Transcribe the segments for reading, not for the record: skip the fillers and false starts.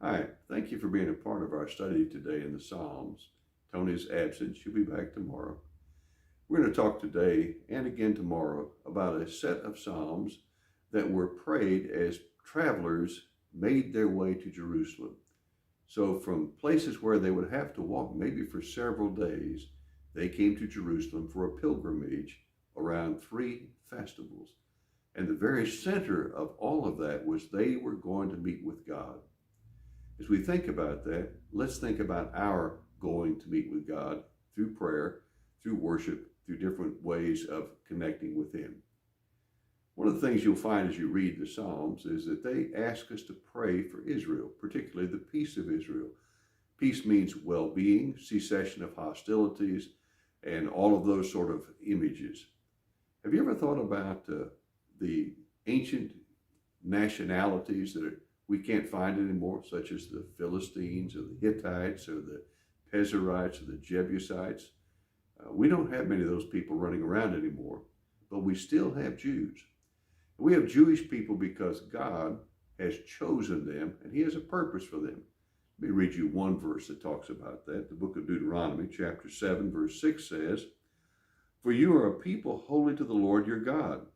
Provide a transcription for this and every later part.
Hi, thank you for being a part of our study today in the Psalms. Tony's absent. She'll be back tomorrow. We're going to talk today and again tomorrow about a set of Psalms that were prayed as travelers made their way to Jerusalem. So from places where they would have to walk maybe for several days, they came to Jerusalem for a pilgrimage around three festivals. And the very center of all of that was they were going to meet with God. As we think about that, let's think about our going to meet with God through prayer, through worship, through different ways of connecting with Him. One of the things you'll find as you read the Psalms is that they ask us to pray for Israel, particularly the peace of Israel. Peace means well-being, cessation of hostilities, and all of those sort of images. Have you ever thought about the ancient nationalities that we can't find anymore, such as the Philistines or the Hittites or the Pezerites or the Jebusites? We don't have many of those people running around anymore, but we still have Jews. We have Jewish people because God has chosen them and He has a purpose for them. Let me read you one verse that talks about that. The book of Deuteronomy, chapter 7, verse 6 says, "For you are a people holy to the Lord your God.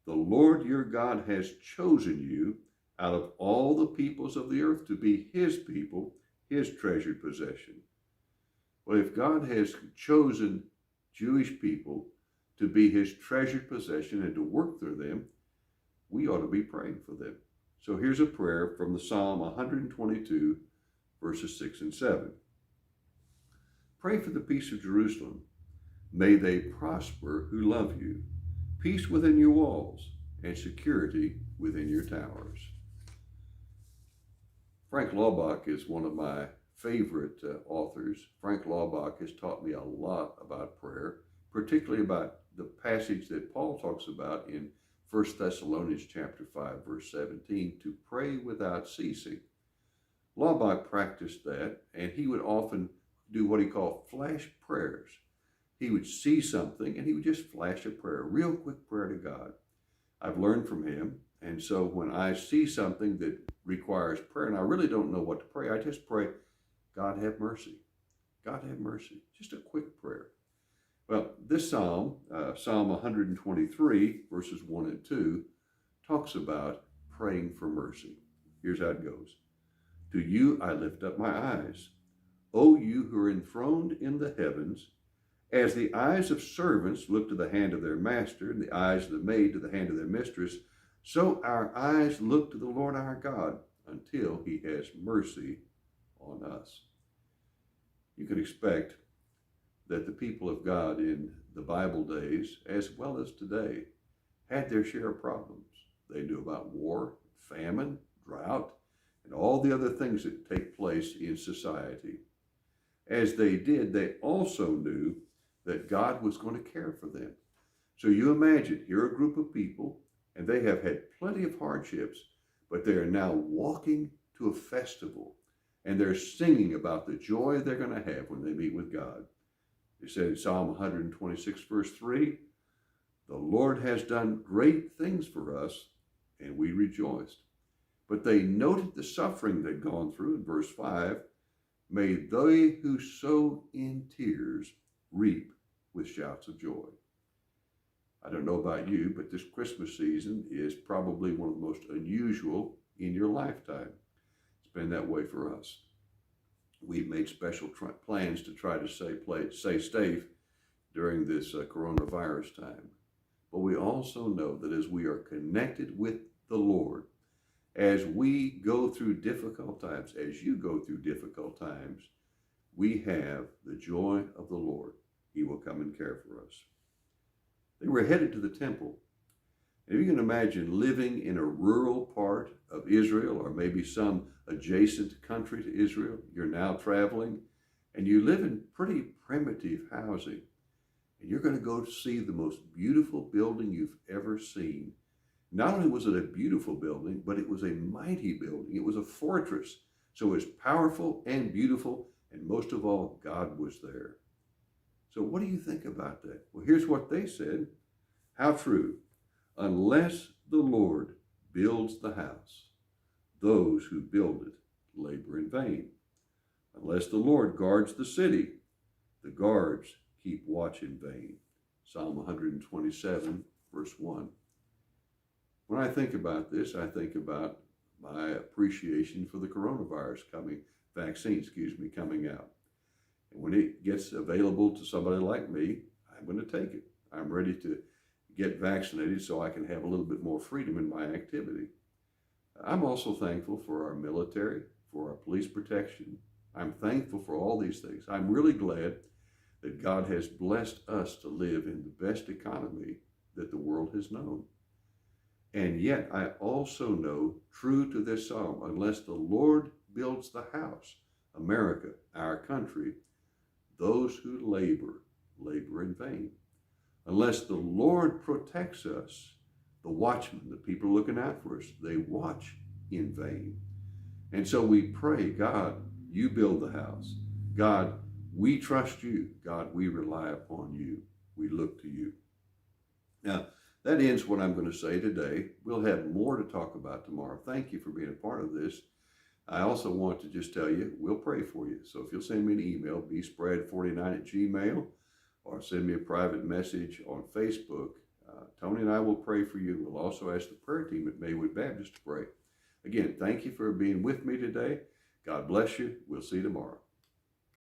The Lord your God has chosen you out of all the peoples of the earth to be His people, His treasured possession." Well, if God has chosen Jewish people to be His treasured possession and to work through them, we ought to be praying for them. So here's a prayer from the Psalm 122, verses 6 and 7. "Pray for the peace of Jerusalem. May they prosper who love you. Peace within your walls and security within your towers." Frank Laubach is one of my favorite authors. Frank Laubach has taught me a lot about prayer, particularly about the passage that Paul talks about in 1 Thessalonians chapter 5, verse 17, to pray without ceasing. Laubach practiced that, and he would often do what he called flash prayers. He would see something, and he would just flash a prayer, a real quick prayer to God. I've learned from him, and so when I see something that requires prayer, and I really don't know what to pray, I just pray, "God have mercy. God have mercy." Just a quick prayer. Well, this psalm, Psalm 123, verses 1 and 2, talks about praying for mercy. Here's how it goes. "To you I lift up my eyes, O you who are enthroned in the heavens. As the eyes of servants look to the hand of their master, and the eyes of the maid to the hand of their mistress, so our eyes look to the Lord our God until He has mercy on us." You can expect that the people of God in the Bible days, as well as today, had their share of problems. They knew about war, famine, drought, and all the other things that take place in society. As they did, they also knew that God was going to care for them. So you imagine, here are a group of people, and they have had plenty of hardships, but they are now walking to a festival, and they're singing about the joy they're going to have when they meet with God. They said in Psalm 126, verse 3, "The Lord has done great things for us, and we rejoiced." But they noted the suffering they'd gone through in verse 5, "May they who sow in tears reap with shouts of joy." I don't know about you, but this Christmas season is probably one of the most unusual in your lifetime. It's been that way for us. We've made special plans to try to stay safe during this coronavirus time. But we also know that as we are connected with the Lord, as we go through difficult times, as you go through difficult times, we have the joy of the Lord. He will come and care for us. They were headed to the temple. And you can imagine living in a rural part of Israel, or maybe some adjacent country to Israel. You're now traveling, and you live in pretty primitive housing. And you're going to go to see the most beautiful building you've ever seen. Not only was it a beautiful building, but it was a mighty building. It was a fortress. So it was powerful and beautiful, and most of all, God was there. So what do you think about that? Well, here's what they said. How true. "Unless the Lord builds the house, those who build it labor in vain. Unless the Lord guards the city, the guards keep watch in vain. Psalm 127, verse 1. When I think about this, I think about my appreciation for the coronavirus vaccine coming out. And when it gets available to somebody like me, I'm going to take it. I'm ready to get vaccinated so I can have a little bit more freedom in my activity. I'm also thankful for our military, for our police protection. I'm thankful for all these things. I'm really glad that God has blessed us to live in the best economy that the world has known. And yet I also know, true to this psalm, unless the Lord builds the house, America, our country, those who labor in vain. Unless the Lord protects us, the watchmen, the people looking out for us, they watch in vain. And so we pray, God, you build the house. God, we trust you. God, we rely upon you. We look to you. Now, that ends what I'm going to say today. We'll have more to talk about tomorrow. Thank you for being a part of this. I also want to just tell you, we'll pray for you. So if you'll send me an email, bspread49@gmail.com, or send me a private message on Facebook, Tony and I will pray for you. We'll also ask the prayer team at Maywood Baptist to pray. Again, thank you for being with me today. God bless you. We'll see you tomorrow.